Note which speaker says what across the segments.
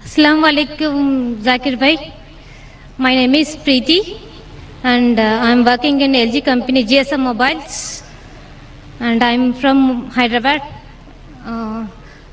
Speaker 1: Assalamu alaikum, Zakir bhai. My name is Preeti and I am working in LG company GSM Mobiles and I am from Hyderabad.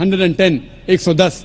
Speaker 2: 110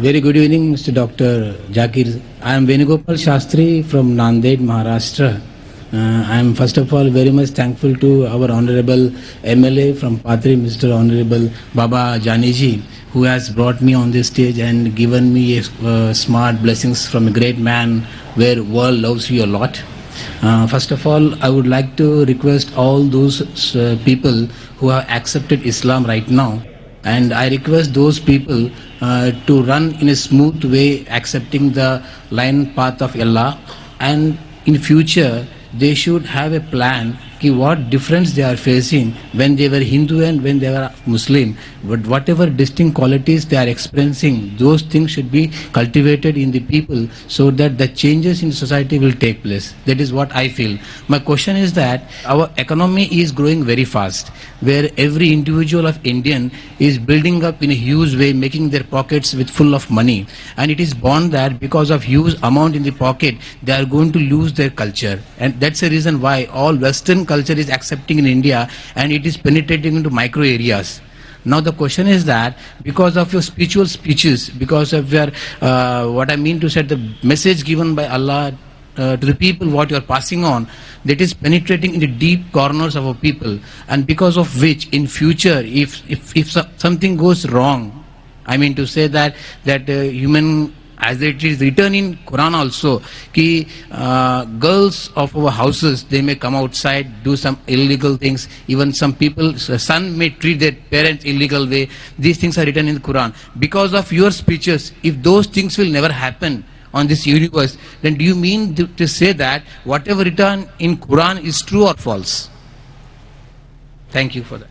Speaker 3: Very good evening, Mr. Dr. Zakir. I am Venugopal Shastri from Nanded, Maharashtra. I am first of all very much thankful to our Honorable MLA from Patri, Mr. Honorable Baba Janiji, who has brought me on this stage and given me smart blessings from a great man where world loves you a lot. First of all, I would like to request all those people who have accepted Islam right now, and I request those people to run in a smooth way, accepting the line path of Allah, and in future they should have a plan ki what difference they are facing when they were Hindu and when they were Muslim. But whatever distinct qualities they are experiencing, those things should be cultivated in the people so that the changes in society will take place. That is what I feel. My question is that our economy is growing very fast, where every individual of Indian is building up in a huge way, making their pockets with full of money. And it is born that because of huge amount in the pocket, they are going to lose their culture. And that's the reason why all Western culture is accepting in India and it is penetrating into micro areas. Now the question is that because of your spiritual speeches, because of your what I mean to say, the message given by Allah to the people, what you are passing on, that is penetrating in the deep corners of our people, and because of which in future if something goes wrong, I mean to say that human, as it is written in Quran also, ki girls of our houses, they may come outside, do some illegal things. Even some people, son may treat their parents illegal way. These things are written in the Quran. Because of your speeches, if those things will never happen on this universe, then do you mean to say that whatever written in Quran is true or false? Thank you for that.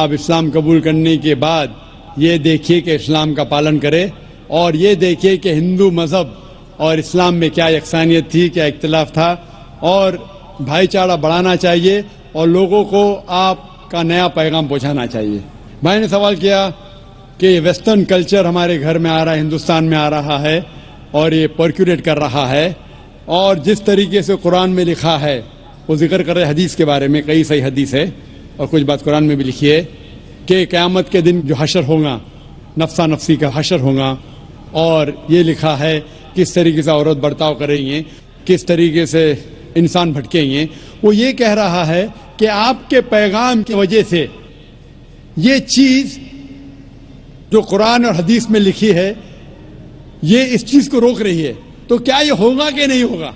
Speaker 2: آپ اسلام قبول کرنے کے بعد یہ دیکھیے کہ اسلام کا پالن کرے اور یہ دیکھیے کہ ہندو مذہب اور اسلام میں کیا یکسانیت تھی, کیا اختلاف تھا, اور بھائی چارہ بڑھانا چاہیے اور لوگوں کو آپ کا نیا پیغام پہنچانا چاہیے. بھائی نے سوال کیا کہ ویسٹرن کلچر ہمارے گھر میں آ رہا ہے, ہندوستان میں آ رہا ہے اور یہ پرکولیٹ کر رہا ہے, اور جس طریقے سے قرآن میں لکھا ہے وہ ذکر کر رہے حدیث کے بارے میں, کئی صحیح حدیث ہے اور کچھ بات قرآن میں بھی لکھی ہے کہ قیامت کے دن جو حشر ہوگا نفسا نفسی کا حشر ہوگا, اور یہ لکھا ہے کس طریقے سے عورت برتاؤ کریں گے, کس طریقے سے انسان بھٹکیں گے. وہ یہ کہہ رہا ہے کہ آپ کے پیغام کی وجہ سے یہ چیز جو قرآن اور حدیث میں لکھی ہے یہ اس چیز کو روک رہی ہے, تو کیا یہ ہوگا کہ نہیں ہوگا؟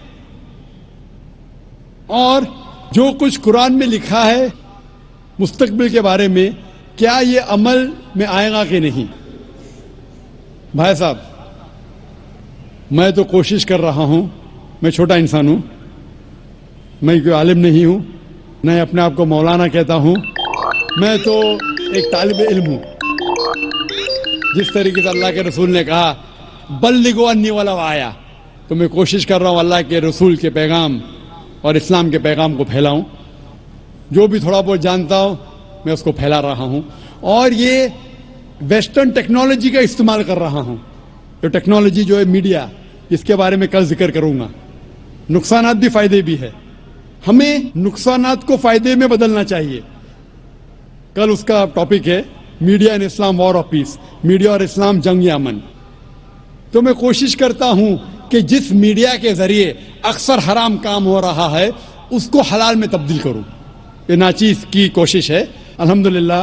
Speaker 2: اور جو کچھ قرآن میں لکھا ہے مستقبل کے بارے میں, کیا یہ عمل میں آئے گا کہ نہیں؟ بھائی صاحب, میں تو کوشش کر رہا ہوں, میں چھوٹا انسان ہوں, میں کوئی عالم نہیں ہوں, نہ اپنے آپ کو مولانا کہتا ہوں, میں تو ایک طالب علم ہوں. جس طریقے سے اللہ کے رسول نے کہا بلغوا انی ولو آیا, تو میں کوشش کر رہا ہوں اللہ کے رسول کے پیغام اور اسلام کے پیغام کو پھیلاؤں. جو بھی تھوڑا بہت جانتا ہوں میں اس کو پھیلا رہا ہوں, اور یہ ویسٹرن ٹیکنالوجی کا استعمال کر رہا ہوں. جو ٹیکنالوجی جو ہے میڈیا, اس کے بارے میں کل ذکر کروں گا. نقصانات بھی فائدے بھی ہے, ہمیں نقصانات کو فائدے میں بدلنا چاہیے. کل اس کا ٹاپک ہے media in Islam war of peace, media اور اسلام جنگ امن. تو میں کوشش کرتا ہوں کہ جس میڈیا کے ذریعے اکثر حرام کام ہو رہا ہے اس کو حلال میں تبدیل کروں. یہ ناچیز کی کوشش ہے, الحمدللہ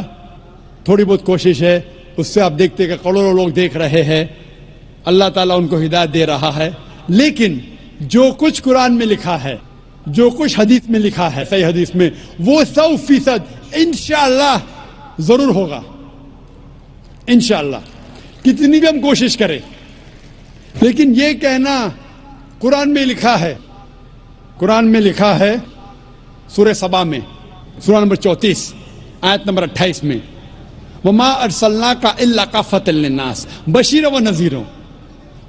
Speaker 2: تھوڑی بہت کوشش ہے, اس سے آپ دیکھتے کہ کروڑوں لوگ دیکھ رہے ہیں, اللہ تعالیٰ ان کو ہدایت دے رہا ہے. لیکن جو کچھ قرآن میں لکھا ہے, جو کچھ حدیث میں لکھا ہے صحیح حدیث میں, وہ 100% انشاءاللہ ضرور ہوگا. انشاءاللہ کتنی بھی ہم کوشش کریں. لیکن یہ کہنا قرآن میں لکھا ہے, قرآن میں لکھا ہے سورہ سبا میں, سورہ نمبر 34 آیت نمبر 28 میں, وما ارسلناک الا کافۃ للناس بشیرا و نذیرا,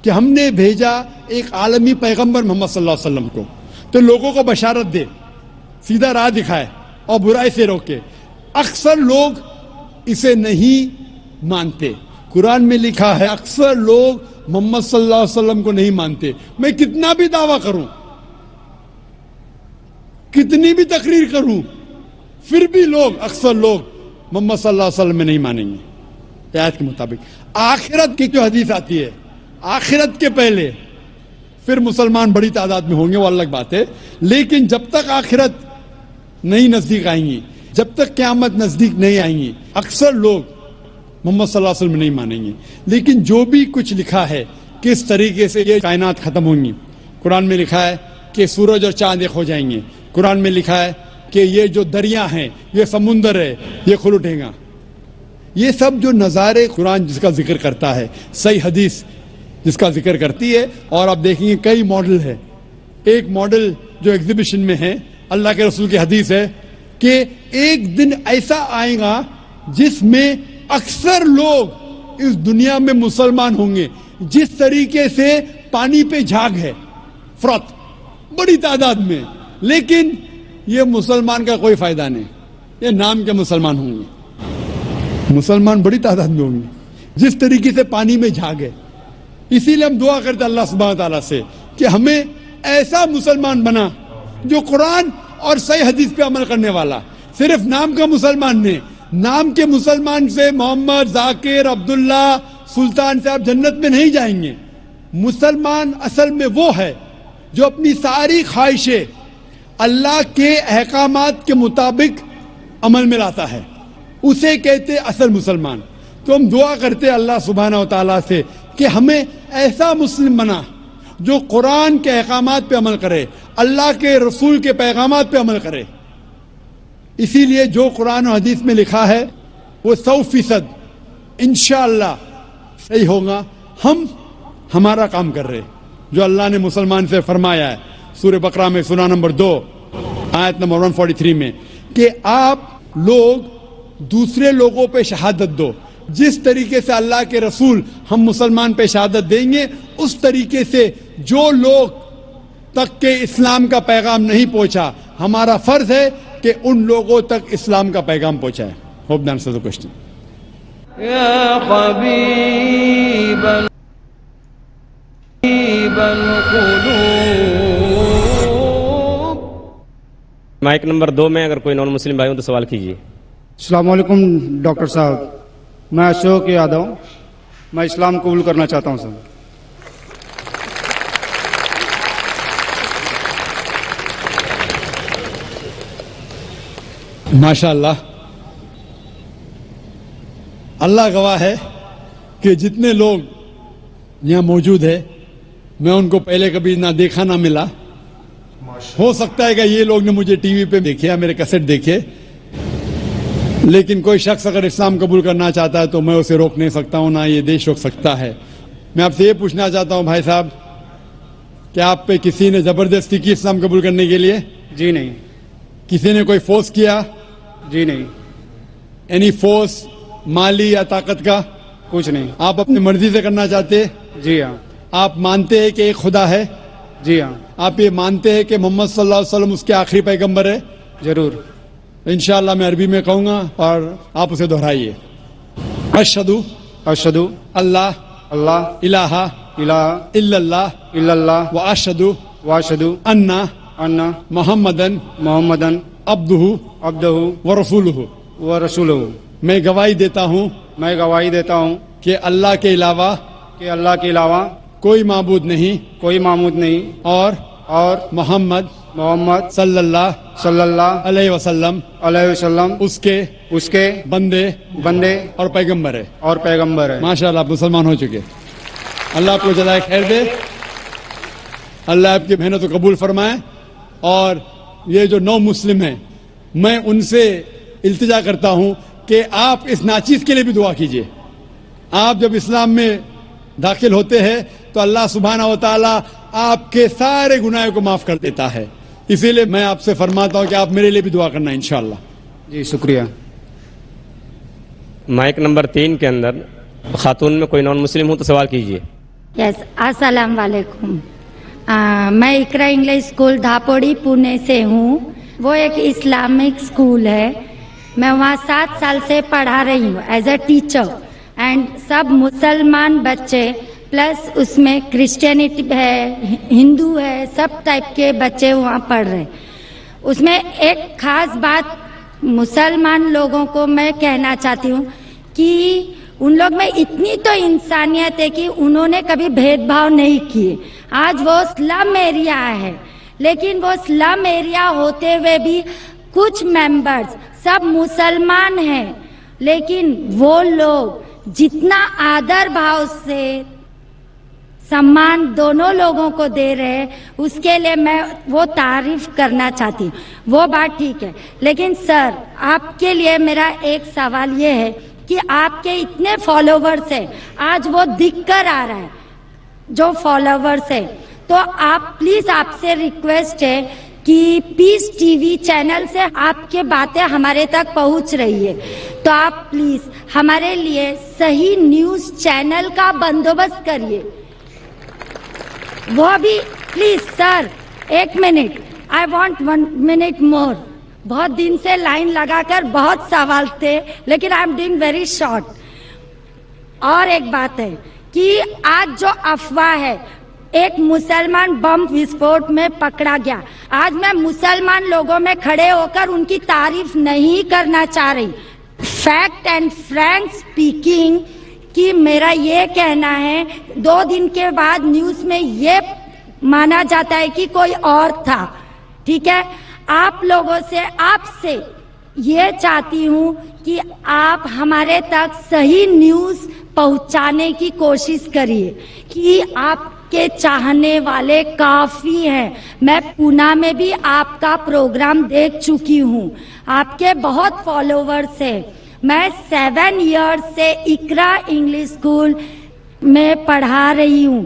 Speaker 2: کہ ہم نے بھیجا ایک عالمی پیغمبر محمد صلی اللہ علیہ وسلم کو تو لوگوں کو بشارت دے, سیدھا راہ دکھائے اور برائی سے روکے. اکثر لوگ اسے نہیں مانتے. قرآن میں لکھا ہے اکثر لوگ محمد صلی اللہ علیہ وسلم کو نہیں مانتے. میں کتنا بھی دعویٰ کروں, کتنی بھی تقریر کروں, پھر بھی لوگ اکثر لوگ محمد صلی اللہ علیہ وسلم میں نہیں مانیں گے آیت کے مطابق. آخرت کی جو حدیث آتی ہے, آخرت کے پہلے پھر مسلمان بڑی تعداد میں ہوں گے, وہ الگ بات ہے. لیکن جب تک آخرت نہیں نزدیک آئیں گی, جب تک قیامت نزدیک نہیں آئیں گی, اکثر لوگ محمد صلی اللہ علیہ وسلم نہیں مانیں گے. لیکن جو بھی کچھ لکھا ہے کس طریقے سے یہ کائنات ختم ہوں گی, قرآن میں لکھا ہے کہ سورج اور چاند ایک ہو جائیں گے. قرآن میں لکھا ہے کہ یہ جو دریا ہیں, یہ سمندر ہے, یہ کھل اٹھے گا. یہ سب جو نظارے قرآن جس کا ذکر کرتا ہے, صحیح حدیث جس کا ذکر کرتی ہے, اور آپ دیکھیں گے کئی ماڈل ہے. ایک ماڈل جو ایگزیبیشن میں ہے, اللہ کے رسول کی حدیث ہے کہ ایک دن ایسا آئے گا جس میں اکثر لوگ اس دنیا میں مسلمان ہوں گے. جس طریقے سے پانی پہ جھاگ ہے, فرات بڑی تعداد میں, لیکن یہ مسلمان کا کوئی فائدہ نہیں. یہ نام کے مسلمان ہوں گے, مسلمان بڑی تعداد میں ہوں گے. جس طریقے سے پانی میں جھاگ ہے, اسی لیے ہم دعا کرتے اللہ سبحانہ تعالیٰ سے کہ ہمیں ایسا مسلمان بنا جو قرآن اور صحیح حدیث پہ عمل کرنے والا. صرف نام کا مسلمان نہیں, نام کے مسلمان سے محمد, ذاکر, عبداللہ, سلطان سے آپ جنت میں نہیں جائیں گے. مسلمان اصل میں وہ ہے جو اپنی ساری خواہشیں اللہ کے احکامات کے مطابق عمل میں لاتا ہے, اسے کہتے اصل مسلمان. تو ہم دعا کرتے اللہ سبحانہ و تعالیٰ سے کہ ہمیں ایسا مسلم بنا جو قرآن کے احکامات پہ عمل کرے, اللہ کے رسول کے پیغامات پہ عمل کرے. اسی لیے جو قرآن و حدیث میں لکھا ہے وہ 100% انشاءاللہ صحیح ہوگا. ہم ہمارا کام کر رہے جو اللہ نے مسلمان سے فرمایا ہے سورہ بقرہ میں سورہ نمبر 2 آیت نمبر 143 میں کہ آپ لوگ دوسرے لوگوں پہ شہادت دو. جس طریقے سے اللہ کے رسول ہم مسلمان پہ شہادت دیں گے, اس طریقے سے جو لوگ تک کہ اسلام کا پیغام نہیں پہنچا, ہمارا فرض ہے کہ ان لوگوں تک اسلام کا پیغام پہنچائے. Hope that answers the question.
Speaker 4: یا حبیب القلوب.
Speaker 5: مائک نمبر 2 میں اگر کوئی نان مسلم بھائی ہوں تو سوال کیجیے.
Speaker 6: السلام علیکم ڈاکٹر صاحب, میں اشوک یادو, میں اسلام قبول کرنا چاہتا ہوں سر.
Speaker 2: ماشاء اللہ, اللہ گواہ ہے کہ جتنے لوگ یہاں موجود ہیں میں ان کو پہلے کبھی نہ دیکھا نہ ملا. ہو سکتا ہے کہ یہ لوگ نے مجھے ٹی وی پہ دیکھے یا میرے کیسٹ دیکھے, لیکن کوئی شخص اگر اسلام قبول کرنا چاہتا ہے تو میں اسے روک نہیں سکتا ہوں, نہ یہ دیش روک سکتا ہے. میں آپ سے یہ پوچھنا چاہتا ہوں بھائی صاحب, کہ آپ پہ کسی نے زبردستی کی اسلام قبول کرنے کے لیے؟
Speaker 6: جی نہیں.
Speaker 2: کسی نے کوئی فورس کیا؟
Speaker 6: جی نہیں.
Speaker 2: اینی فورس مالی یا طاقت کا؟
Speaker 6: کچھ نہیں.
Speaker 2: آپ اپنی مرضی سے کرنا چاہتے؟
Speaker 6: جی ہاں.
Speaker 2: آپ مانتے ہیں کہ ایک خدا ہے؟
Speaker 6: جی ہاں.
Speaker 2: آپ یہ مانتے ہیں کہ محمد صلی اللہ علیہ وسلم اس کے آخری پیغمبر ہے؟
Speaker 6: ضرور.
Speaker 2: انشاءاللہ میں عربی میں کہوں گا اور آپ اسے دہرائیے. اشہدو
Speaker 6: اشہدو
Speaker 2: اللہ
Speaker 6: اللہ
Speaker 2: الہ
Speaker 6: الہ
Speaker 2: الا اللہ
Speaker 6: الا اللہ
Speaker 2: و اشہدو
Speaker 6: واشہدو
Speaker 2: انا
Speaker 6: ان
Speaker 2: محمدن
Speaker 6: محمدن
Speaker 2: عبدہ
Speaker 6: عبدہ
Speaker 2: و رسولہ.
Speaker 6: ورسولہ.
Speaker 2: میں گواہی دیتا ہوں
Speaker 6: میں گواہی دیتا ہوں
Speaker 2: کہ اللہ کے علاوہ
Speaker 6: کہ اللہ کے علاوہ
Speaker 2: کوئی معبود نہیں
Speaker 6: کوئی معبود نہیں, اور
Speaker 2: محمد
Speaker 6: محمد
Speaker 2: صلی اللہ
Speaker 6: صلی اللہ
Speaker 2: علیہ وسلم
Speaker 6: علیہ وسلم
Speaker 2: اس کے بندے
Speaker 6: بندے
Speaker 2: اور پیغمبر ہے.
Speaker 6: اور پیغمبر ہے.
Speaker 2: ماشاءاللہ آپ مسلمان ہو چکے. اللہ آپ کو جزائے خیر دے, اللہ آپ کی محنت کو قبول فرمائے. اور یہ جو نو مسلم ہیں میں ان سے التجا کرتا ہوں کہ آپ اس ناچیز کے لیے بھی دعا کیجیے. آپ جب اسلام میں داخل ہوتے ہیں تو اللہ سبحانہ و تعالی آپ کے سارے گناہوں کو معاف کر دیتا ہے. اسی لیے میں آپ سے فرماتا ہوں کہ آپ میرے لیے بھی دعا کرنا انشاءاللہ.
Speaker 6: جی شکریہ.
Speaker 5: مائک نمبر 3 کے اندر خاتون میں کوئی نان مسلم ہوں تو سوال کیجیے.
Speaker 7: یس السلام علیکم. میں اقرا انگلش اسکول دھاپوڑی پونے سے ہوں. وہ ایک اسلامک اسکول ہے. میں وہاں 7 سال سے پڑھا رہی ہوں ایز اے ٹیچر. اینڈ سب مسلمان بچے پلس اس میں کرسچینٹی ہے, ہندو ہے, سب ٹائپ کے بچے وہاں پڑھ رہے. اس میں ایک خاص بات مسلمان لوگوں کو میں کہنا چاہتی ہوں کہ ان لوگ میں اتنی تو انسانیت ہے کہ انہوں نے کبھی بھید بھاؤ نہیں کیے. آج وہ سلم ایریا ہے, لیکن وہ سلم ایریا ہوتے ہوئے بھی کچھ ممبرز سب مسلمان ہیں, لیکن وہ لوگ جتنا آدر بھاؤ سے سمان دونوں لوگوں کو دے رہے ہیں, اس کے لیے میں وہ تعریف کرنا چاہتی ہوں. وہ بات ٹھیک ہے, لیکن سر آپ کے لیے میرا ایک سوال یہ ہے کہ آپ کے اتنے فالوورز ہیں, آج وہ دکھ کر آ رہا ہے جو فالوورز ہے, تو آپ پلیز آپ سے ریکویسٹ ہے کہ پیس ٹی وی چینل سے آپ کے باتیں ہمارے تک پہنچ رہی ہے, تو آپ پلیز ہمارے لیے صحیح نیوز چینل کا بندوبست کریے. وہ بھی please sir 1 minute, I want 1 minute more. بہت دن سے لائن لگا کر بہت سوال تھے, لیکن I am doing very short. اور ایک بات ہے کہ آج جو افواہ ہے, ایک مسلمان بم وسفوٹ میں پکڑا گیا. آج میں مسلمان لوگوں میں کھڑے ہو کر ان کی تعریف نہیں کرنا چاہ رہی. فیکٹ اینڈ فرینک اسپیکنگ کہ میرا یہ کہنا ہے, 2 دن کے بعد نیوز میں یہ مانا جاتا ہے کہ کوئی اور تھا. ٹھیک ہے, آپ لوگوں سے, آپ سے یہ چاہتی ہوں کہ آپ ہمارے تک صحیح نیوز پہنچانے کی کوشش کریے کہ آپ کے چاہنے والے کافی ہیں. میں پونا میں بھی آپ کا پروگرام دیکھ چکی ہوں, آپ کے بہت فالوورز ہیں. میں 7 ایئرز سے اقرا انگلش اسکول میں پڑھا رہی ہوں.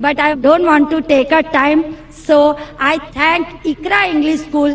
Speaker 7: but I don't want to take a time, so I thank Ikra English School,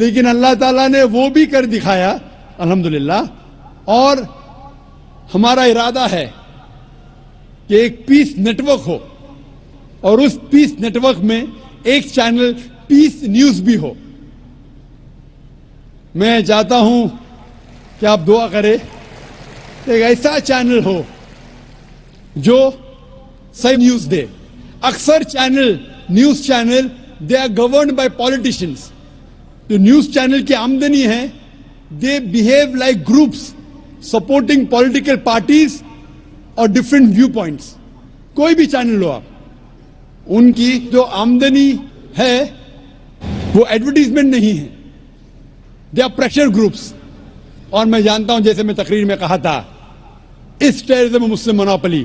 Speaker 2: لیکن اللہ تعالیٰ نے وہ بھی کر دکھایا الحمدللہ. اور ہمارا ارادہ ہے کہ ایک پیس نیٹ ورک ہو, اور اس پیس نیٹ ورک میں ایک چینل پیس نیوز بھی ہو. میں چاہتا ہوں کہ آپ دعا کریں ایک ایسا چینل ہو جو صحیح نیوز دے. اکثر channel news channel they are governed by politicians. جو نیوز چینل کی آمدنی ہے they behave like groups supporting political parties اور ڈفرینٹ ویو پوائنٹس. کوئی بھی چینل ہو آپ, ان کی جو آمدنی ہے وہ ایڈورٹیزمنٹ نہیں ہے, دے آر پریشر گروپس. اور میں جانتا ہوں, جیسے میں تقریر میں کہا تھا, اس ٹیررزم مسلم مونوپلی,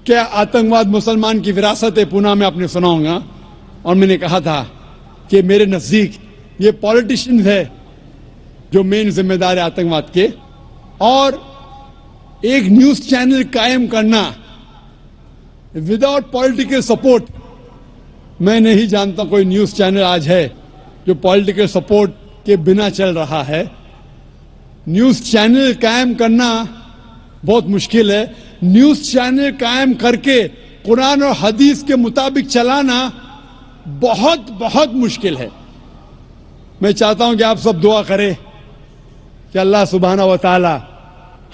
Speaker 2: کیا آتنکواد مسلمان کی وراثت ہے, پونا میں آپ نے سنا ہوگا. اور میں نے کہا تھا کہ میرے نزدیک یہ پولیٹیشینز ہے جو مین ذمہ دار ہے آتنکواد کے. اور ایک نیوز چینل قائم کرنا وداؤٹ پولیٹیکل سپورٹ, میں نہیں جانتا کوئی نیوز چینل آج ہے جو پولیٹیکل سپورٹ کے بنا چل رہا ہے. نیوز چینل قائم کرنا بہت مشکل ہے. نیوز چینل قائم کر کے قرآن اور حدیث کے مطابق چلانا بہت بہت مشکل ہے. میں چاہتا ہوں کہ آپ سب دعا کریں کہ اللہ سبحانہ و تعالی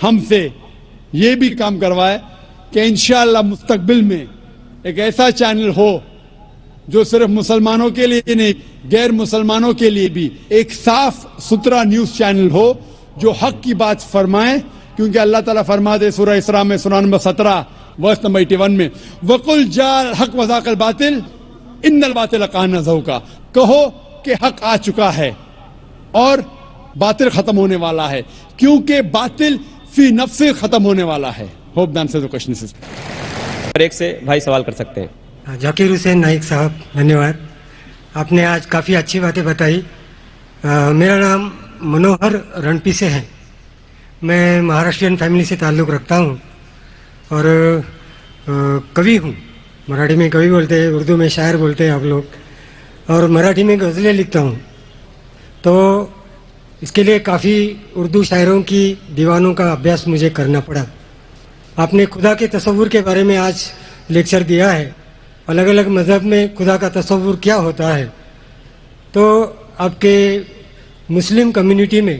Speaker 2: ہم سے یہ بھی کام کروائے کہ انشاءاللہ مستقبل میں ایک ایسا چینل ہو جو صرف مسلمانوں کے لیے نہیں, غیر مسلمانوں کے لیے بھی ایک صاف ستھرا نیوز چینل ہو جو حق کی بات فرمائے. کیونکہ اللہ تعالیٰ فرماتے سورہ اسراء میں سورہ نمبر 17 ورس نمبر 81 میں, وَقُلْ جَاءَ الْحَقُّ وَزَهَقَ الْبَاطِلُ إِنَّ الْبَاطِلَ كَانَ زَهُوقًا. کہو کہ حق آ چکا ہے اور باطل ختم ہونے والا ہے, کیونکہ باطل فی نفس ختم ہونے والا ہے. ہوپ دان سے کوشچن سے
Speaker 5: ایک سے بھائی سوال کر سکتے ہیں.
Speaker 8: ذاکر حسین نائک صاحب, دھنیہ واد. آپ نے آج کافی اچھی باتیں بتائی. میرا نام منوہر رنپی سے ہے. میں مہاراشٹرین فیملی سے تعلق رکھتا ہوں اور کوی ہوں. مراٹھی میں کوی بولتے ہیں, اردو میں شاعر بولتے ہیں آپ لوگ, اور مراٹھی میں غزلیں لکھتا ہوں. تو اس کے لیے کافی اردو شاعروں کی دیوانوں کا ابھیاس مجھے کرنا پڑا. آپ نے خدا کے تصور کے بارے میں آج لیکچر دیا ہے, الگ الگ مذہب میں خدا کا تصور کیا ہوتا ہے. تو آپ کے مسلم کمیونٹی میں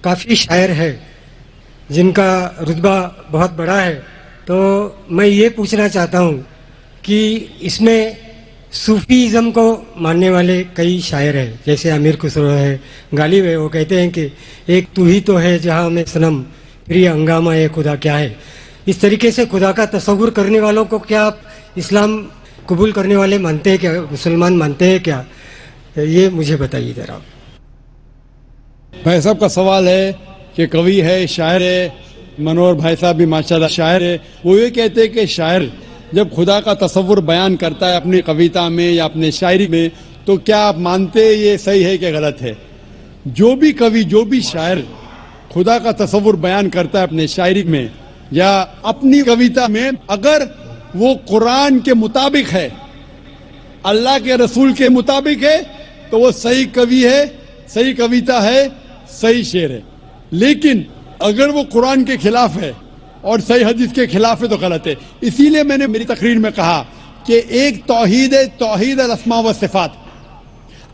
Speaker 8: کافی شاعر ہے جن کا رتبہ بہت بڑا ہے. تو میں یہ پوچھنا چاہتا ہوں کہ اس میں صوفیزم کو ماننے والے کئی شاعر ہیں, جیسے امیر خسرو ہے, غالب ہے. وہ کہتے ہیں کہ ایک تو ہی تو ہے جہاں میں صنم, پھر یہ ہنگامہ ہے خدا کیا ہے. اس طریقے سے خدا کا تصور کرنے والوں کو کیا آپ اسلام قبول کرنے والے مانتے ہیں کیا, مسلمان مانتے ہیں کیا, یہ مجھے بتائیے ذرا.
Speaker 2: بھائی صاحب کا سوال ہے کہ کوی ہے, شاعر ہے, منور بھائی صاحب بھی ماشاءاللہ شاعر ہے. وہ یہ کہتے ہیں کہ شاعر جب خدا کا تصور بیان کرتا ہے اپنی کویتا میں یا اپنے شاعری میں, تو کیا آپ مانتے یہ صحیح ہے کہ غلط ہے؟ جو بھی کوی, جو بھی شاعر خدا کا تصور بیان کرتا ہے اپنے شاعری میں یا اپنی کویتا میں, اگر وہ قرآن کے مطابق ہے, اللہ کے رسول کے مطابق ہے, تو وہ صحیح کوی ہے, صحیح کویتا ہے, صحیح شعر ہے. لیکن اگر وہ قرآن کے خلاف ہے اور صحیح حدیث کے خلاف ہے تو غلط ہے. اسی لیے میں نے میری تقریر میں کہا کہ ایک توحید ہے, توحید الاسماء والصفات.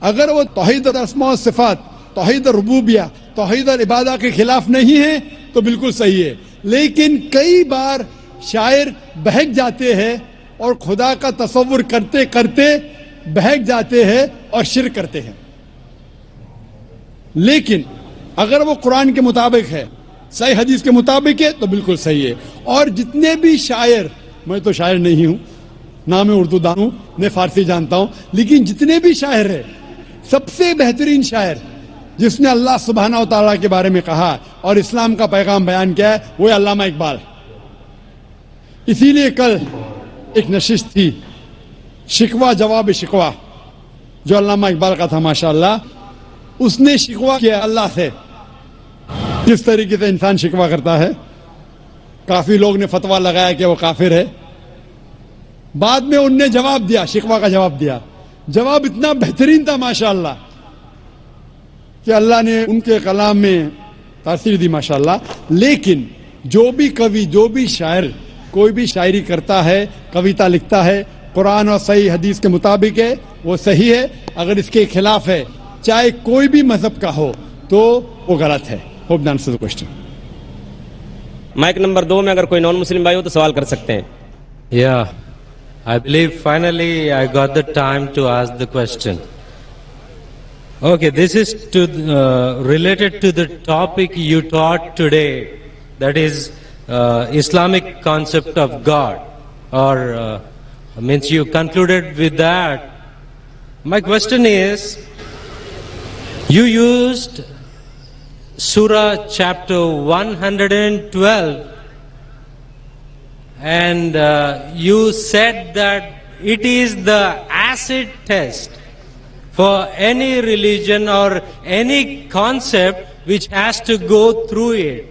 Speaker 2: اگر وہ توحید الاسماء والصفات, توحید الربوبیہ, توحید العبادہ کے خلاف نہیں ہے تو بالکل صحیح ہے. لیکن کئی بار شاعر بہک جاتے ہیں اور خدا کا تصور کرتے کرتے بہک جاتے ہیں اور شرک کرتے ہیں. لیکن اگر وہ قرآن کے مطابق ہے, صحیح حدیث کے مطابق ہے, تو بالکل صحیح ہے. اور جتنے بھی شاعر, میں تو شاعر نہیں ہوں, نہ میں اردو دان ہوں, نہ فارسی جانتا ہوں, لیکن جتنے بھی شاعر ہیں, سب سے بہترین شاعر جس نے اللہ سبحانہ و تعالیٰ کے بارے میں کہا اور اسلام کا پیغام بیان کیا ہے, وہ ہے علامہ اقبال. اسی لیے کل ایک نشست تھی, شکوہ جواب شکوہ, جو علامہ اقبال کا تھا. ماشاءاللہ اس نے شکوہ کیا اللہ سے, جس طریقے سے انسان شکوہ کرتا ہے. کافی لوگ نے فتویٰ لگایا کہ وہ کافر ہے. بعد میں ان نے جواب دیا, شکوہ کا جواب دیا. جواب اتنا بہترین تھا ماشاءاللہ کہ اللہ نے ان کے کلام میں تاثیر دی ماشاءاللہ، لیکن جو بھی کوی، جو بھی شاعر کوئی بھی شاعری کرتا ہے، کویتا لکھتا ہے، قرآن اور صحیح حدیث کے مطابق ہے، وہ صحیح ہے. اگر اس کے خلاف ہے، چاہے کوئی بھی مذہب کا ہو، تو وہ غلط ہے. Hope that answers the question.
Speaker 5: Mic number 2 میں اگر کوئی نان مسلم بھائی ہو تو سوال کر سکتے ہیں.
Speaker 9: Yeah, I believe finally I got the time to ask the question. Okay, this is related to the topic you taught today, that is Islamic concept of God, or means you concluded with that. My question is, you used Surah chapter 112, and you said that it is the acid test for any religion or any concept which has to go through it.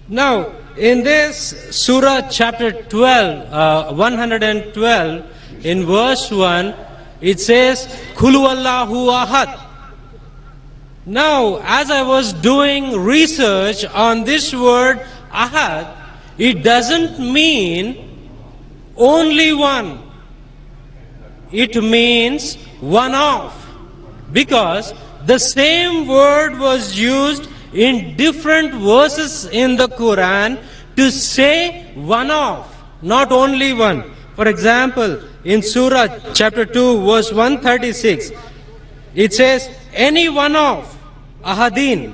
Speaker 9: Now, in this Surah chapter 112, in verse 1, it says, Qul huwallahu ahad. Now, as I was doing research on this word ahad, it doesn't mean only one. It means one of. Because the same word was used in different verses in the Quran to say one of, not only one. For example, in Surah chapter 2 verse 136, it says any one of ahadin.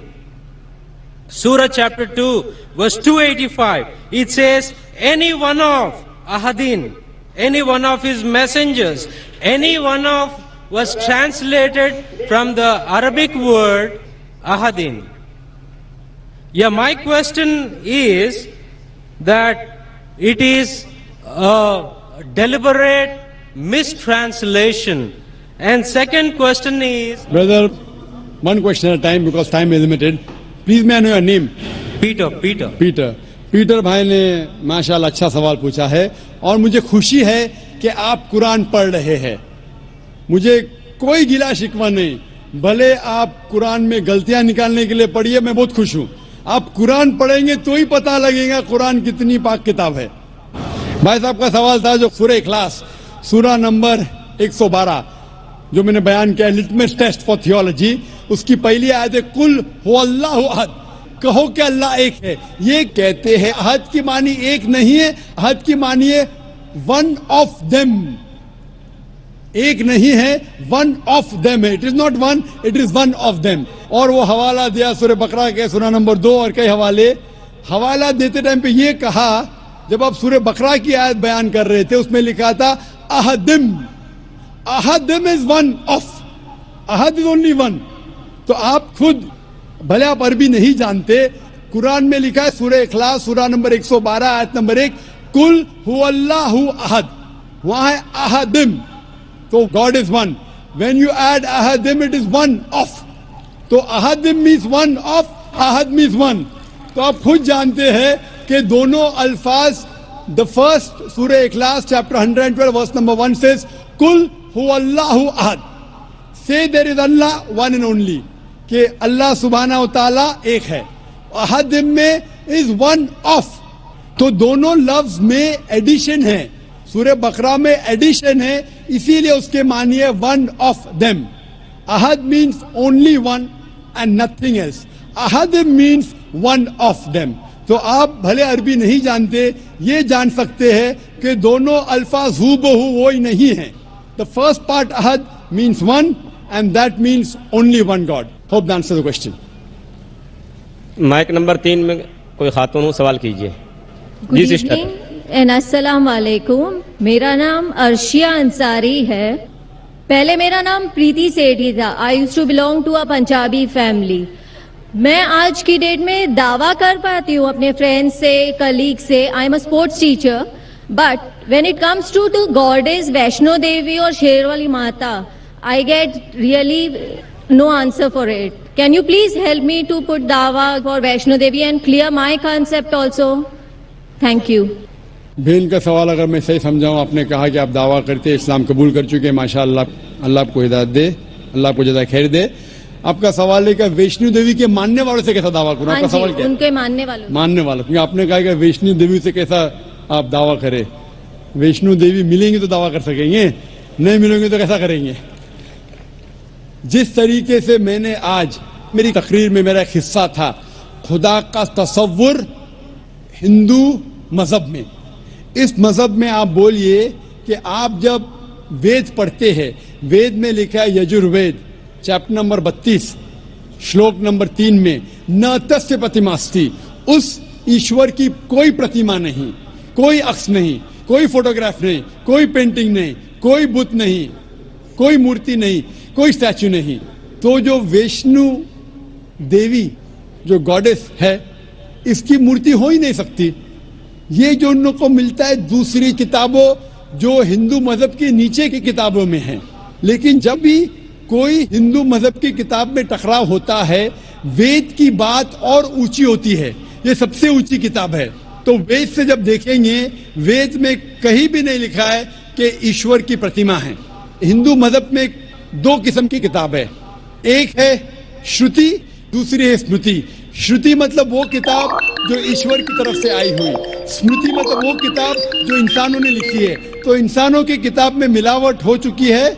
Speaker 9: Surah chapter 2 verse 285, it says any one of ahadin, any one of his messengers. Any one of was translated from the Arabic word ahadin. Yeah, my question is that it is a deliberate mistranslation. And second question is,
Speaker 2: Brother, one question at a time because time is limited. Please may I know your name?
Speaker 9: Peter.
Speaker 2: Peter بھائی نے ماشاءاللہ اچھا سوال پوچھا ہے، اور مجھے خوشی ہے کہ آپ قرآن پڑھ رہے ہیں. مجھے کوئی گلا شکوہ نہیں، بھلے آپ قرآن میں غلطیاں نکالنے کے لیے پڑھیے، میں بہت خوش ہوں. آپ قرآن پڑھیں گے تو ہی پتہ لگے گا قرآن کتنی پاک کتاب ہے. بھائی صاحب کا سوال تھا جو سورہ اخلاص سورہ نمبر 112 جو میں نے بیان کیا، لٹمس ٹیسٹ فار تھیولوجی، اس کی پہلی آیت ہے قل هو اللہ احد، کہو کہ اللہ ایک ہے. یہ کہتے ہیں احد کی معنی ایک نہیں ہے، احد کی معنی ہے ون آف دیم. ایک نہیں ہے، ون آف دیم ہے. It is not one, it is one of them. اور وہ حوالہ دیا سورہ بقرہ کے سورہ نمبر 2 اور کئی حوالہ دیتے ٹائم پہ یہ کہا، جب آپ سورہ بقرہ کی آیت بیان کر رہے تھے اس میں لکھا تھا احدم. احدم از ون آف، احد از اونلی ون. تو آپ خود بھلے آپ عربی نہیں جانتے، قرآن میں لکھا ہے سورہ اخلاص سورہ نمبر 112 آیت نمبر 1 قل هو اللہ احد، وہاں ہے احدم. تو God is one. When you add احدم اٹ از ون آف. تو احدم مینس ون آف، احد مینس ون. تو آپ خود جانتے ہیں کہ دونوں الفاظ، دا فرسٹ سورہ اخلاص چیپٹر 112 ورس نمبر 1 says قل هو اللہ احد. say there is Allah one and only، کہ اللہ سبحانہ و تعالیٰ ایک ہے. احد میں از ون آف. تو دونوں لفظ میں ایڈیشن ہے، سورہ بقرہ میں ایڈیشن ہے، اسی لیے اس کے معنی ہے ون آف دیم. احد means only one and nothing else. احد مینس ون آف دیم. تو آپ بھلے عربی نہیں جانتے، یہ جان سکتے ہیں کہ دونوں الفاظ ہو بہو وہی نہیں ہیں. دا فرسٹ پارٹ احد means one and that means only one God. Hope that answers the question.
Speaker 5: Mic number 3 میں کوئی خاتون ہو سوال کیجیے.
Speaker 10: گڈ ایوننگ اینڈ السلام علیکم. میرا نام ارشیا انصاری ہے. پہلے میرا نام پریتی سیٹھی تھا. I used to belong to a Punjabi family. میں آج کی ڈیٹ میں دعویٰ کر پاتی ہوں اپنے فرینڈ سے، کلیگ سے، I am a sports teacher, but when it comes to goddess Vaishno Devi اور شیر والی ماتا، I get really no answer for it. Can you please help me to put dawa for Vaishno Devi and clear my concept also? Thank you.
Speaker 2: بہن کا سوال اگر میں صحیح سمجھاؤں، آپ نے کہا کہ آپ دعویٰ کرتے اسلام قبول کر چکے، ماشاء اللہ، اللہ آپ کو ہدایت دے، اللہ آپ کو جزائے خیر دے. آپ کا سوال ہے کہ ویشنو دیوی کے ماننے والوں سے کیسا دعویٰ کروں؟ آپ
Speaker 10: ہاں
Speaker 2: کا
Speaker 10: جی،
Speaker 2: سوال کیا
Speaker 10: ان
Speaker 2: ہے؟
Speaker 10: کے ماننے والوں.
Speaker 2: ماننے والوں، کیونکہ آپ نے کہا کہ ویشنو دیوی سے کیسا آپ دعویٰ کریں. ویشنو دیوی ملیں گے تو دعویٰ کر سکیں گے، نہیں ملیں گے تو کیسا کریں گے؟ جس طریقے سے میں نے آج میری تقریر میں میرا ایک حصہ تھا خدا کا تصور ہندو مذہب میں، اس مذہب میں آپ بولیے کہ آپ جب وید پڑھتے ہیں، وید میں لکھا ہے یجروید چیپٹر نمبر 32 شلوک نمبر 3 میں نہ تسیہ پرتیماستی، اس ایشور کی کوئی پرتیما نہیں، کوئی عکس نہیں، کوئی فوٹوگراف نہیں، کوئی پینٹنگ نہیں، کوئی بت نہیں، کوئی مورتی نہیں، کوئی اسٹیچو نہیں. تو جو ویشنو دیوی جو گاڈس ہے اس کی مورتی ہو ہی نہیں سکتی. یہ جو ان کو ملتا ہے دوسری کتابوں جو ہندو مذہب کے نیچے کی کتابوں میں ہیں. لیکن جب بھی کوئی ہندو مذہب کی کتاب میں ٹکراؤ ہوتا ہے وید کی بات اور اونچی ہوتی ہے، یہ سب سے اونچی کتاب ہے. تو وید سے جب دیکھیں گے وید میں کہیں بھی نہیں لکھا ہے کہ ایشور کی پرتیما ہے. ہندو مذہب میں دو قسم کی کتاب ہے، ایک ہے شروتی، دوسری ہے اسمرتی. شروتی مطلب وہ کتاب جو ایشور کی طرف سے آئی ہوئی، اسمرتی مطلب وہ کتاب جو انسانوں نے لکھی ہے. تو انسانوں کی کتاب میں ملاوٹ ہو چکی ہے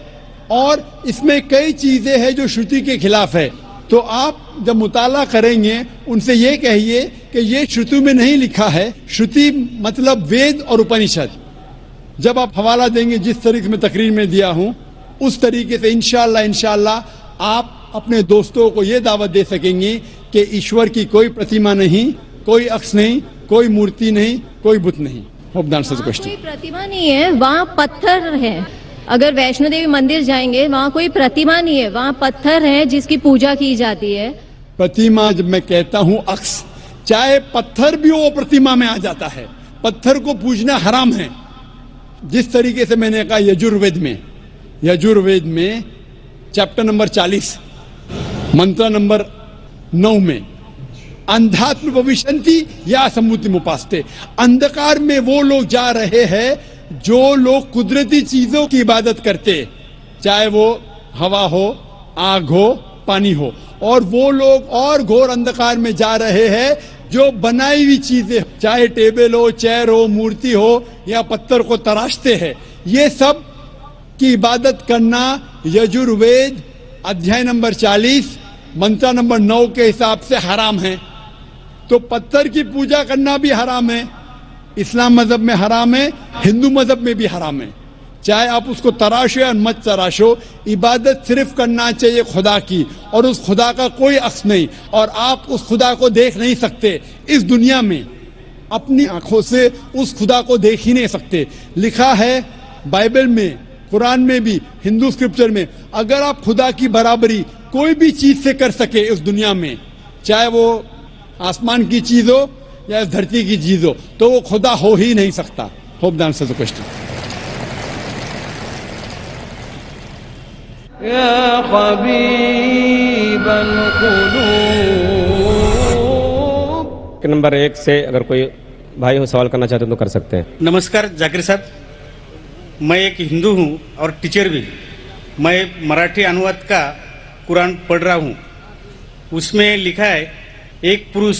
Speaker 2: اور اس میں کئی چیزیں ہیں جو شروتی کے خلاف ہے. تو آپ جب مطالعہ کریں گے ان سے یہ کہیے کہ یہ شروتی میں نہیں لکھا ہے. شروتی مطلب وید اور اپنشد. جب آپ حوالہ دیں گے جس طریقے سے میں تقریر میں دیا ہوں اس طریقے سے انشاءاللہ آپ اپنے دوستوں کو یہ دعوت دے سکیں گے کہ ایشور کی کوئی پرتیما نہیں، کوئی عکس نہیں، کوئی مورتی نہیں، کوئی بت نہیں. ہوپ دان سچ کوشچن.
Speaker 10: کوئی پرتیما نہیں ہے، وہاں پتھر ہے. اگر ویشنو دیوی مندر جائیں گے وہاں کوئی پرتیما نہیں ہے، وہاں پتھر ہے جس کی پوجا کی جاتی ہے.
Speaker 2: پرتیما جب میں کہتا ہوں عکس، چاہے پتھر بھی وہ پرتیما میں آ جاتا ہے. پتھر کو پوجنا حرام ہے. جس طریقے سے میں نے کہا یجروید میں چیپٹر نمبر 40 منتر نمبر 9 میں اندھاتم بھوشنتی یا سموتی مپاستے، اندھکار میں وہ لوگ جا رہے ہیں جو لوگ قدرتی چیزوں کی عبادت کرتے، چاہے وہ ہوا ہو، آگ ہو، پانی ہو. اور وہ لوگ اور گھور اندھکار میں جا رہے ہیں جو بنائی ہوئی چیزیں، چاہے ٹیبل ہو، چیئر ہو، مورتی ہو یا پتھر کو تراشتے ہیں. یہ سب کی عبادت کرنا یجروید ادھیائے نمبر 40 منتر نمبر 9 کے حساب سے حرام ہے. تو پتھر کی پوجا کرنا بھی حرام ہے. اسلام مذہب میں حرام ہے، ہندو مذہب میں بھی حرام ہے. چاہے آپ اس کو تراشو یا مت تراشو، عبادت صرف کرنا چاہیے خدا کی، اور اس خدا کا کوئی عکس نہیں، اور آپ اس خدا کو دیکھ نہیں سکتے اس دنیا میں. اپنی آنکھوں سے اس خدا کو دیکھ ہی نہیں سکتے. لکھا ہے بائبل میں، قرآن میں بھی، ہندو اسکرپچر میں، اگر آپ خدا کی برابری کوئی بھی چیز سے کر سکے اس دنیا میں، چاہے وہ آسمان کی چیز ہو یا اس دھرتی کی چیز ہو، تو وہ خدا ہو ہی نہیں سکتا. ہوپ دان سے کوشچن.
Speaker 4: يا حبيب القلوب.
Speaker 5: نمبر 1 سے اگر کوئی بھائی ہو سوال کرنا چاہتے ہیں تو کر سکتے ہیں.
Speaker 11: نمسکار جاکر صاحب، میں ایک ہندو ہوں اور ٹیچر بھی. میں مراٹھی انواد کا قرآن پڑھ رہا ہوں. اس میں لکھا ہے ایک پروش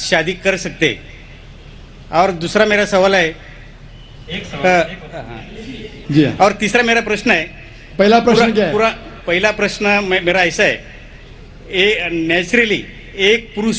Speaker 11: شادی کر سکتے. اور دوسرا میرا سوال ہے
Speaker 2: جی
Speaker 11: اور تیسرا میرا پرشن ہے.
Speaker 2: پہلا پرشن کیا ہے؟
Speaker 11: پہلا پرشن میرا ایسا ہے، نیچرلی ایک پروش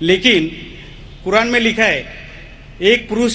Speaker 11: لیکن قرآن میں لکھا ہے ایک پروش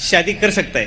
Speaker 11: شادی کر سکتا ہے.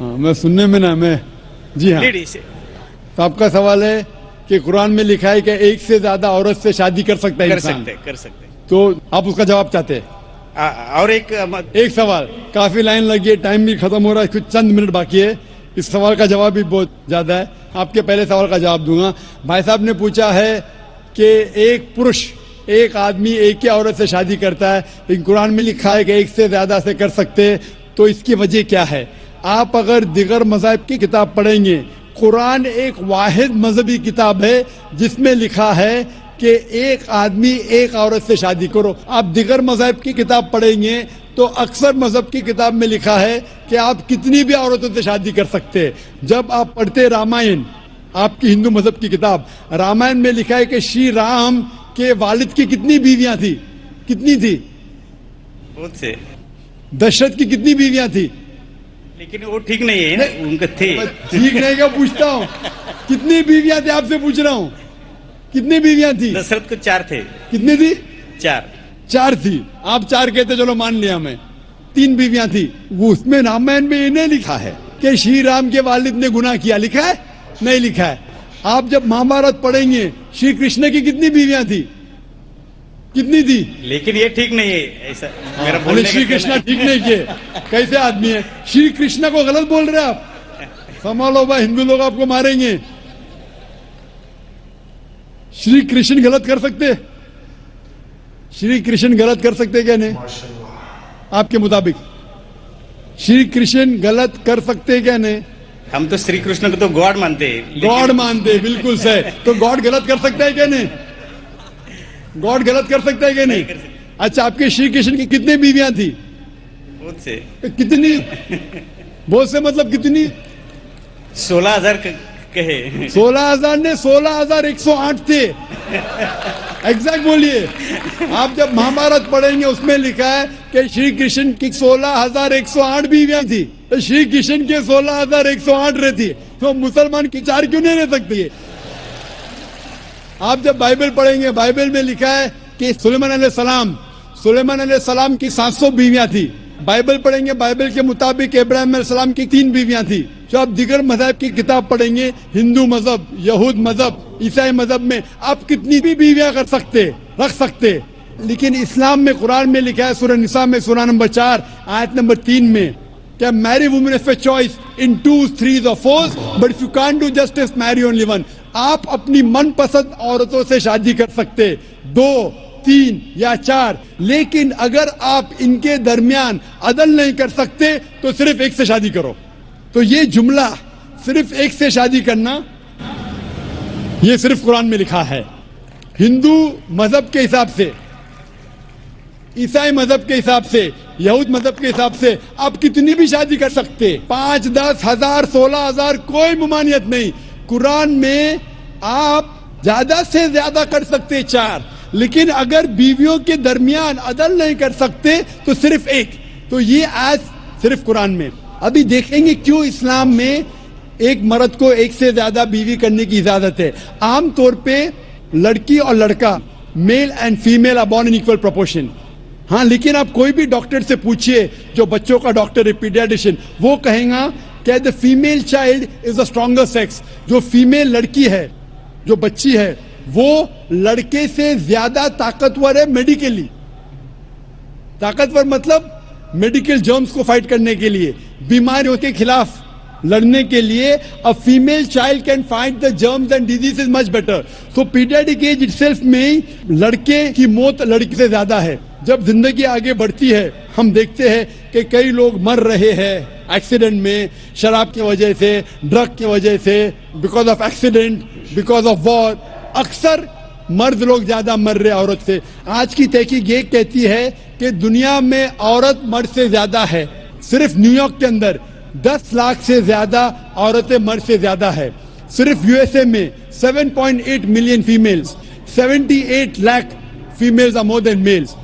Speaker 2: ہاں میں سننے میں نا میں جی ہاں. تو آپ کا سوال ہے کہ قرآن میں لکھا ہے کہ ایک سے زیادہ عورت سے شادی کر سکتا ہے انسان.
Speaker 11: کر سکتے.
Speaker 2: تو آپ اس کا جواب چاہتے ہیں؟
Speaker 11: اور ایک
Speaker 2: سوال، کافی لائن لگی ہے، ٹائم بھی ختم ہو رہا ہے، کچھ چند منٹ باقی ہے. اس سوال کا جواب بھی بہت زیادہ ہے. آپ کے پہلے سوال کا جواب دوں گا. بھائی صاحب نے پوچھا ہے کہ ایک پروش ایک آدمی ایک ہی عورت سے شادی کرتا ہے، لیکن قرآن میں لکھا ہے کہ ایک سے زیادہ سے کر سکتے. تو اس کی وجہ کیا ہے؟ آپ اگر دیگر مذاہب کی کتاب پڑھیں گے، قرآن ایک واحد مذہبی کتاب ہے جس میں لکھا ہے کہ ایک آدمی ایک عورت سے شادی کرو. آپ دیگر مذاہب کی کتاب پڑھیں گے تو اکثر مذہب کی کتاب میں لکھا ہے کہ آپ کتنی بھی عورتوں سے شادی کر سکتے. جب آپ پڑھتے رامائن، آپ کی ہندو مذہب کی کتاب رامائن میں لکھا ہے کہ شری رام کے والد کی کتنی بیویاں تھی؟ کتنی تھی؟
Speaker 11: بہت سے.
Speaker 2: دشرتھ کی کتنی بیویاں تھی؟
Speaker 11: لیکن وہ ٹھیک نہیں ہے نا، ان کے تھے.
Speaker 2: ٹھیک نہیں کیا پوچھتا ہوں، کتنی بیویاں تھی آپ سے پوچھ رہا ہوں. کتنی بیویاں تھی؟
Speaker 11: دشرتھ کو 4 تھے.
Speaker 2: کتنی تھی؟
Speaker 11: 4
Speaker 2: تھی. آپ 4 کہتے، چلو مان لیا میں. 3 بیویاں تھی. وہ اس میں رامائن میں انہیں لکھا ہے کہ شری رام کے والد نے گناہ کیا. لکھا ہے؟ نہیں لکھا ہے. آپ جب مہابھارت پڑھیں گے شری کرشن کی کتنی بیویاں تھی؟ کتنی تھی؟
Speaker 11: لیکن یہ ٹھیک نہیں ہے. ایسا میرا بولنے کا
Speaker 2: شری کرشن ٹھیک نہیں کیے. کیسے آدمی ہے؟ شری کرشن کو غلط بول رہے آپ. سنبھالو بھائی، ہندو لوگ آپ کو ماریں گے. شری کرشن غلط کر سکتے؟ شری کرشن غلط کر سکتے کیا نہیں؟ آپ کے مطابق شری کرشن غلط کر سکتے کیا نہیں؟
Speaker 11: ہم تو شری کرشن کو تو گاڈ مانتے ہیں.
Speaker 2: گاڈ مانتے، بالکل صحیح. تو گاڈ غلط کر سکتا ہے کیا نہیں؟ گاڈ غلط کر سکتا ہے کیا نہیں؟ اچھا، آپ کے شری کرشن کی کتنی بیویاں تھی؟
Speaker 11: بہت سے.
Speaker 2: کتنی؟ بہت سے مطلب کتنی؟
Speaker 11: 16,000 کہے.
Speaker 2: 16,000 نے 16,108 تھے. ایگزیکٹ بولیے. آپ جب مہابھارت پڑھیں گے اس میں لکھا ہے کہ شری کرشن کی 16,108 بیویاں تھی. شری کرشن کے 16,108 رہتی. تو مسلمان کی 4 کیوں نہیں رہ سکتی ہے؟ آپ جب بائبل پڑھیں گے بائبل میں لکھا ہے کہ سلیمان علیہ السلام کی 700 بیویاں تھی. بائبل پڑھیں گے بائبل کے مطابق ابراہیم علیہ السلام کی 3 بیویاں تھی. جو آپ دیگر مذہب کی کتاب پڑھیں گے، ہندو مذہب، یہود مذہب، عیسائی مذہب میں آپ کتنی بھی بیویاں رکھ سکتے. لیکن اسلام میں قرآن میں لکھا ہے سورہ نساء میں سورہ نمبر 4 آیت نمبر 3 میں کہ marry women of your choice in 2, 3 or 4, but if you can't do justice, marry only one. آپ اپنی من پسند عورتوں سے شادی کر سکتے، 2، 3 یا 4، لیکن اگر آپ ان کے درمیان عدل نہیں کر سکتے تو صرف ایک سے شادی کرو. تو یہ جملہ صرف ایک سے شادی کرنا یہ صرف قرآن میں لکھا ہے. ہندو مذہب کے حساب سے، عیسائی مذہب کے حساب سے، یہود مذہب کے حساب سے آپ کتنی بھی شادی کر سکتے، 5، 10، 1000، 16,000، کوئی ممانعت نہیں. قرآن میں آپ زیادہ سے زیادہ کر سکتے 4، لیکن اگر بیویوں کے درمیان عدل نہیں کر سکتے تو صرف ایک. تو یہ آج صرف قرآن میں. ابھی دیکھیں گے کیوں اسلام میں ایک مرد کو ایک سے زیادہ بیوی کرنے کی اجازت ہے. عام طور پہ لڑکی اور لڑکا، male and female are born in equal proportion. ہاں، لیکن آپ کوئی بھی ڈاکٹر سے پوچھئے جو بچوں کا ڈاکٹر ہے، پیڈیاٹریشن، وہ کہیں گا کہ the female child is the stronger sex. جو فیمیل لڑکی ہے، جو بچی ہے، وہ لڑکے سے زیادہ طاقتور ہے میڈیکلی. طاقتور مطلب میڈیکل جرمز کو فائٹ کرنے کے لیے، بیماریوں کے خلاف لڑنے کے لیے. a female child can fight the germs and diseases much better. so pediatric age itself میں لڑکے کی موت لڑکی سے زیادہ ہے. جب زندگی آگے بڑھتی ہے ہم دیکھتے ہیں کہ کئی لوگ مر رہے ہیں ایکسیڈنٹ میں، شراب کی وجہ سے، ڈرگ کی وجہ سے، because of accident, because of war. اکثر مرد لوگ زیادہ مر رہے عورت سے. آج کی تحقیق یہ کہتی ہے کہ دنیا میں عورت مرد سے زیادہ ہے. صرف نیو یارک کے اندر 10 لاکھ سے زیادہ عورتیں مرد سے زیادہ ہے. صرف یو ایس اے میں 7.8 million females, 78 lakh females are more than males.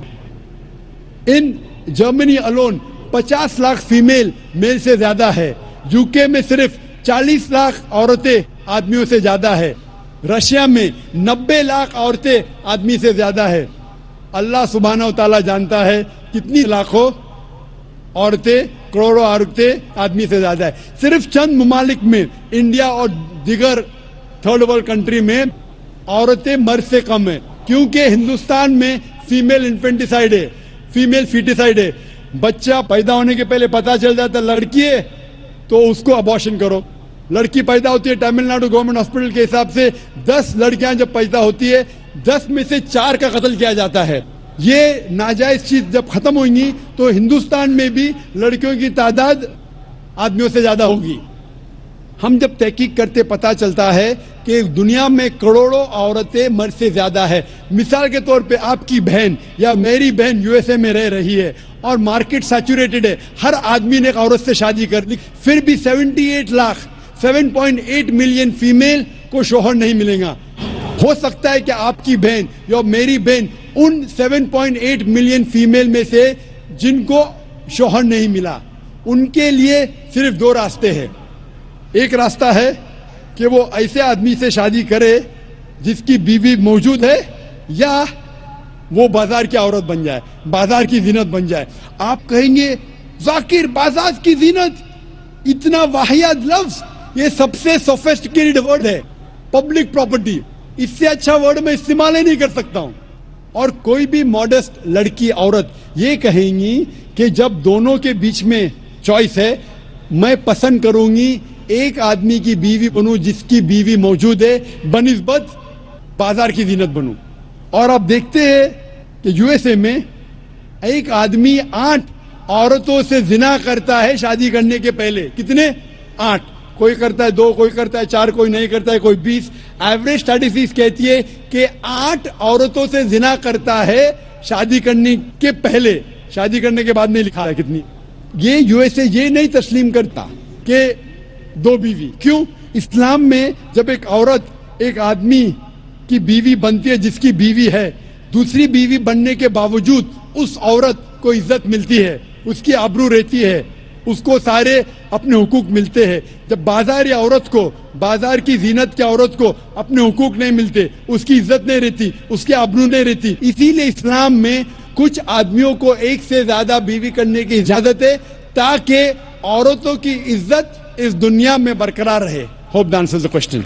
Speaker 2: In Germany alone 50 lakh female male سے زیادہ ہے. یو کے میں صرف 40 لاکھ عورتیں آدمیوں سے زیادہ ہے. رشیا میں 90 لاکھ عورتیں آدمی سے زیادہ ہے. اللہ سبحانہ و تعالیٰ جانتا ہے کتنی لاکھوں عورتیں، کروڑوں عورتیں آدمی سے زیادہ ہے. صرف چند ممالک میں، انڈیا اور دیگر تھرڈ ورلڈ کنٹری میں عورتیں مرد سے کم ہیں، کیونکہ ہندوستان میں فیمیل انفینٹیسائڈ ہے، فیمیل فیٹیسائڈ ہے. بچہ پیدا ہونے کے پہلے پتا چل جاتا لڑکی ہے تو اس کو ابارشن کرو. لڑکی پیدا ہوتی ہے تمل ناڈو گورنمنٹ ہاسپٹل کے حساب سے 10 لڑکیاں جب پیدا ہوتی ہے 10 میں سے 4 کا قتل کیا جاتا ہے. یہ ناجائز چیز جب ختم ہوئیں گی تو ہندوستان میں بھی لڑکیوں کی تعداد آدمیوں سے زیادہ ہوگی. ہم جب تحقیق کرتے پتہ چلتا ہے کہ دنیا میں کروڑوں عورتیں مرد سے زیادہ ہے. مثال کے طور پہ آپ کی بہن یا میری بہن یو ایس اے میں رہ رہی ہے اور مارکیٹ سیچوریٹڈ ہے, ہر آدمی نے ایک عورت سے شادی کر لی, پھر بھی 78 لاکھ 7.8 ملین فیمیل کو شوہر نہیں ملے گا. ہو سکتا ہے کہ آپ کی بہن یا میری بہن ان 7.8 ملین فیمیل میں سے جن کو شوہر نہیں ملا, ان کے لیے صرف 2 راستے ہیں. ایک راستہ ہے کہ وہ ایسے آدمی سے شادی کرے جس کی بیوی موجود ہے, یا وہ بازار کی عورت بن جائے, بازار کی زینت بن جائے. آپ کہیں گے ذاکر بازار کی زینت اتنا واحد لفظ, یہ سب سے سوفسٹیکیٹڈ ورڈ ہے, پبلک پراپرٹی, اس سے اچھا ورڈ میں استعمال ہی نہیں کر سکتا ہوں. اور کوئی بھی ماڈسٹ لڑکی عورت یہ کہیں گی کہ جب دونوں کے بیچ میں چوائس ہے, میں پسند کروں گی ایک آدمی کی بیوی بنوں جس کی بیوی موجود ہے بنسبت بازار کی زینت بنوں. اور آپ دیکھتے ہیں کہ یو ایس اے میں ایک آدمی 8 عورتوں سے زنا کرتا ہے شادی کرنے کے پہلے. کتنے؟ 8. کوئی کرتا ہے 2, کوئی کرتا ہے 4, کوئی نہیں کرتا ہے, کوئی 20. ایوریج اسٹیٹسٹکس کہتی ہے کہ 8 عورتوں سے زنا کرتا ہے شادی کرنے کے پہلے, شادی کرنے کے بعد نہیں لکھا ہے کتنی. یہ یو ایس اے یہ نہیں تسلیم کرتا کہ 2 بیوی. کیوں؟ اسلام میں جب ایک عورت ایک آدمی کی بیوی بنتی ہے جس کی بیوی ہے, دوسری بیوی بننے کے باوجود اس عورت کو عزت ملتی ہے, اس کی آبرو رہتی ہے, اس کو سارے اپنے حقوق ملتے ہیں. جب بازاری عورت کو, بازار کی زینت کی عورت کو اپنے حقوق نہیں ملتے, اس کی عزت نہیں رہتی, اس کی آبرو نہیں رہتی. اسی لیے اسلام میں کچھ آدمیوں کو ایک سے زیادہ بیوی کرنے کی اجازت ہے تاکہ عورتوں کی عزت اس دنیا میں برقرار رہے. Hope the answers the question.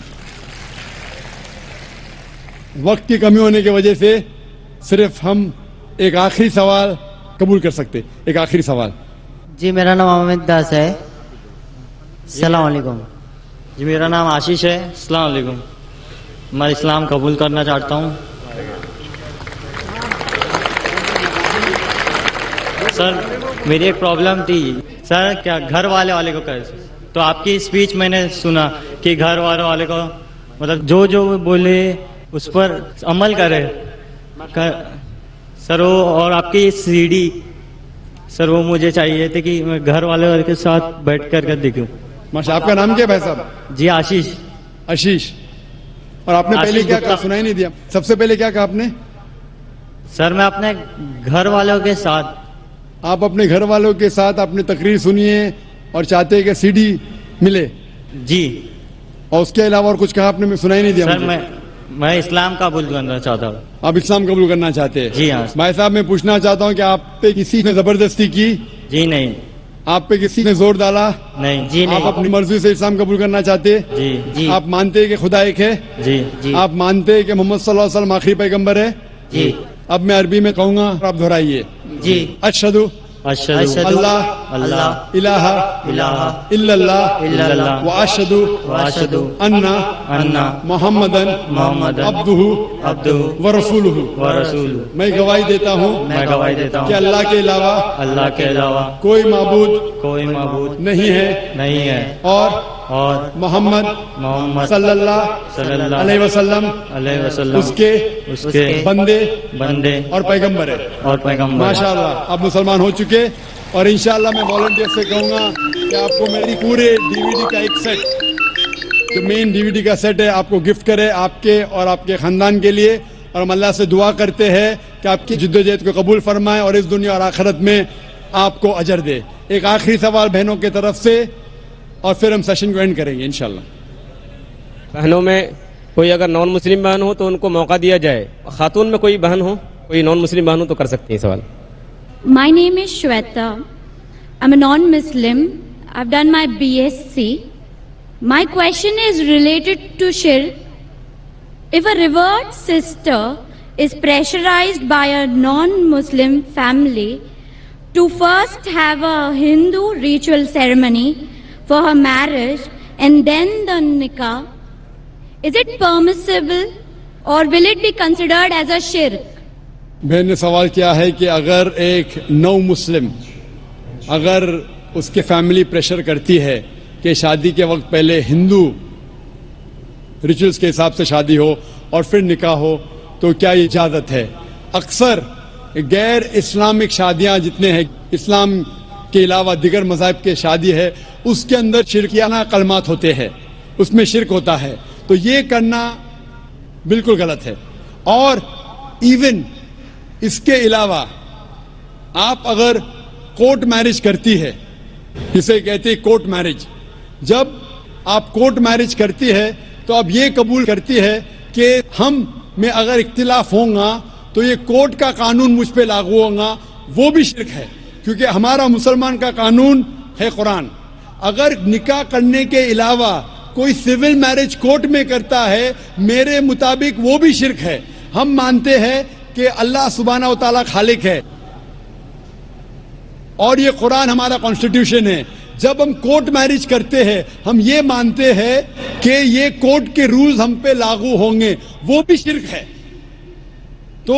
Speaker 2: وقت کی کمی ہونے کی وجہ سے صرف ہم ایک آخری سوال قبول کر سکتے. ایک آخری سوال.
Speaker 12: جی میرا نام احمد داس ہے. السلام علیکم.
Speaker 13: جی میرا نام آشیش ہے. السلام علیکم. میں اسلام قبول کرنا چاہتا ہوں. سر میری ایک پرابلم تھی سر, کیا گھر والے کو کر, تو آپ کی اسپیچ میں نے سنا کہ گھر والے کو مطلب جو بولے اس پر عمل کرے سر. وہ اور آپ کی سی ڈی سر وہ مجھے چاہیے تھے کہ میں گھر والے کے ساتھ بیٹھ کر دیکھوں.
Speaker 2: ماشاء. آپ کا نام کیا ہے صاحب؟
Speaker 13: جی آشیش.
Speaker 2: آشیش. اور آپ نے پہلے کیا کہا, سنائی نہیں دیا. سب سے پہلے کیا کہا آپ نے؟
Speaker 13: سر میں اپنے گھر والوں کے ساتھ.
Speaker 2: آپ اپنے گھر والوں کے ساتھ اپنی تقریر سنیے اور چاہتے ہیں کہ سی ڈی ملے.
Speaker 13: جی.
Speaker 2: اور اس کے علاوہ اور کچھ کہا آپ نے؟ میں سنائی نہیں دیا.
Speaker 13: سر میں اسلام قبول کرنا چاہتا ہوں.
Speaker 2: آپ اسلام قبول کرنا چاہتے ہیں؟
Speaker 13: جی ہاں.
Speaker 2: بھائی صاحب میں پوچھنا چاہتا ہوں کہ آپ پہ کسی نے زبردستی کی؟
Speaker 13: جی نہیں.
Speaker 2: آپ پہ کسی نے زور ڈالا؟
Speaker 13: نہیں. جی نہیں.
Speaker 2: آپ اپنی مرضی سے اسلام قبول کرنا چاہتے؟
Speaker 13: جی. جی.
Speaker 2: آپ مانتے ہیں کہ خدا ایک ہے؟
Speaker 13: جی. جی.
Speaker 2: آپ مانتے ہیں کہ محمد صلی اللہ علیہ وسلم آخری پیغمبر ہے؟
Speaker 13: جی.
Speaker 2: اب میں عربی میں کہوں گا, آپ دہرائیے.
Speaker 13: جی.
Speaker 2: اشہدو
Speaker 13: اللہ
Speaker 2: الہ الا اللہ واشہدو ان محمدن عبدہ ورسولہ. میں گواہی دیتا ہوں کہ اللہ کے علاوہ کوئی معبود نہیں ہے اور محمد صلی اللہ علیہ وسلم اس کے بندے اور پیغمبر ہے. ماشاء اللہ آپ مسلمان ہو چکے. اور انشاءاللہ میں والنٹیئر سے کہوں گا کہ آپ کو میری پورے ڈی وی ڈی کا ایک سیٹ, جو مین ڈی وی ڈی کا سیٹ ہے, آپ کو گفٹ کرے آپ کے اور آپ کے خاندان کے لیے. اور ہم اللہ سے دعا کرتے ہیں کہ آپ کی جدوجہد کو قبول فرمائے اور اس دنیا اور آخرت میں آپ کو اجر دے. ایک آخری سوال بہنوں کی طرف سے اور پھر ہم سیشن کو اینڈ کریں گے انشاءاللہ.
Speaker 5: بہنوں میں کوئی اگر نان مسلم بہن ہو تو ان کو موقع دیا جائے. خاتون میں کوئی بہن ہو, کوئی نان مسلم بہن ہو تو کر سکتی ہیں سوال.
Speaker 14: My name is Shweta. I'm a non-Muslim. I've done my BSc. My question is related to shirk. If a revered sister is pressurized by a non-Muslim family to first have a Hindu ritual ceremony for her marriage and then the nikah, is it permissible or will it be considered as a shirk?
Speaker 2: بہن نے سوال کیا ہے کہ اگر ایک نو مسلم, اگر اس کے فیملی پریشر کرتی ہے کہ شادی کے وقت پہلے ہندو ریچولز کے حساب سے شادی ہو اور پھر نکاح ہو تو کیا یہ اجازت ہے؟ اکثر غیر اسلامک شادیاں جتنے ہیں، اسلام کے علاوہ دیگر مذاہب کے شادی ہے، اس کے اندر شرکیانہ کلمات ہوتے ہیں، اس میں شرک ہوتا ہے، تو یہ کرنا بالکل غلط ہے. اور ایون اس کے علاوہ آپ اگر کورٹ میرج کرتی ہے، جسے کہتے ہیں کورٹ میرج، جب آپ کورٹ میرج کرتی ہے تو اب یہ قبول کرتی ہے کہ ہم میں اگر اختلاف ہوں گا تو یہ کورٹ کا قانون مجھ پہ لاگو ہوگا، وہ بھی شرک ہے، کیونکہ ہمارا مسلمان کا قانون ہے قرآن. اگر نکاح کرنے کے علاوہ کوئی سول میرج کورٹ میں کرتا ہے، میرے مطابق وہ بھی شرک ہے. ہم مانتے ہیں کہ اللہ سبحانہ و تعالیٰ خالق ہے اور یہ قرآن ہمارا کانسٹیٹیوشن ہے. جب ہم کورٹ میرج کرتے ہیں ہم یہ مانتے ہیں کہ یہ کورٹ کے رولز ہم پہ لاگو ہوں گے، وہ بھی شرک ہے. تو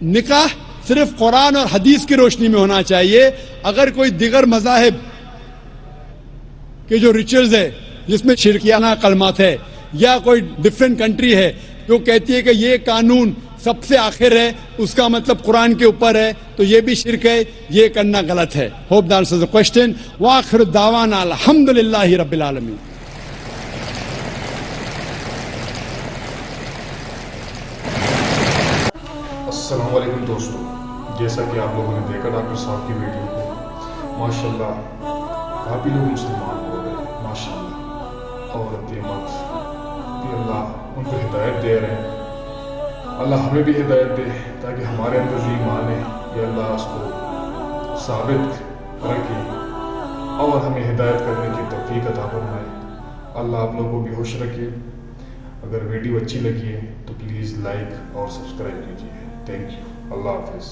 Speaker 2: نکاح صرف قرآن اور حدیث کی روشنی میں ہونا چاہیے. اگر کوئی دیگر مذاہب کے جو ریچولز ہے جس میں شرکیانہ کلمات ہے، یا کوئی ڈفرینٹ کنٹری ہے جو کہتی ہے کہ یہ قانون سب سے آخر ہے، اس کا مطلب قرآن کے اوپر ہے، تو یہ بھی شرک ہے، یہ کرنا غلط ہے. Hope that answers the question. وآخر دعوانا الحمدللہ رب العالمین.
Speaker 15: السلام علیکم دوستو، جیسا کہ آپ لوگوں نے دیکھا ڈاکٹر صاحب کی ویڈیو کو، ماشاءاللہ کافی لوگ مسلمان ہو گئے ماشاءاللہ. عورت مت کہ اللہ ان کو ہدایت دے رہے ہیں. اللہ ہمیں بھی ہدایت دے تاکہ ہمارے اندر جو ایمان ہے یہ اللہ اس کو ثابت رکھے اور ہمیں ہدایت کرنے کی توفیق عطا فرمائے. اللہ آپ لوگوں کو بھی خوش رکھے. اگر ویڈیو اچھی لگی ہے تو پلیز لائک اور سبسکرائب کیجیے. Thank you. اللہ حافظ.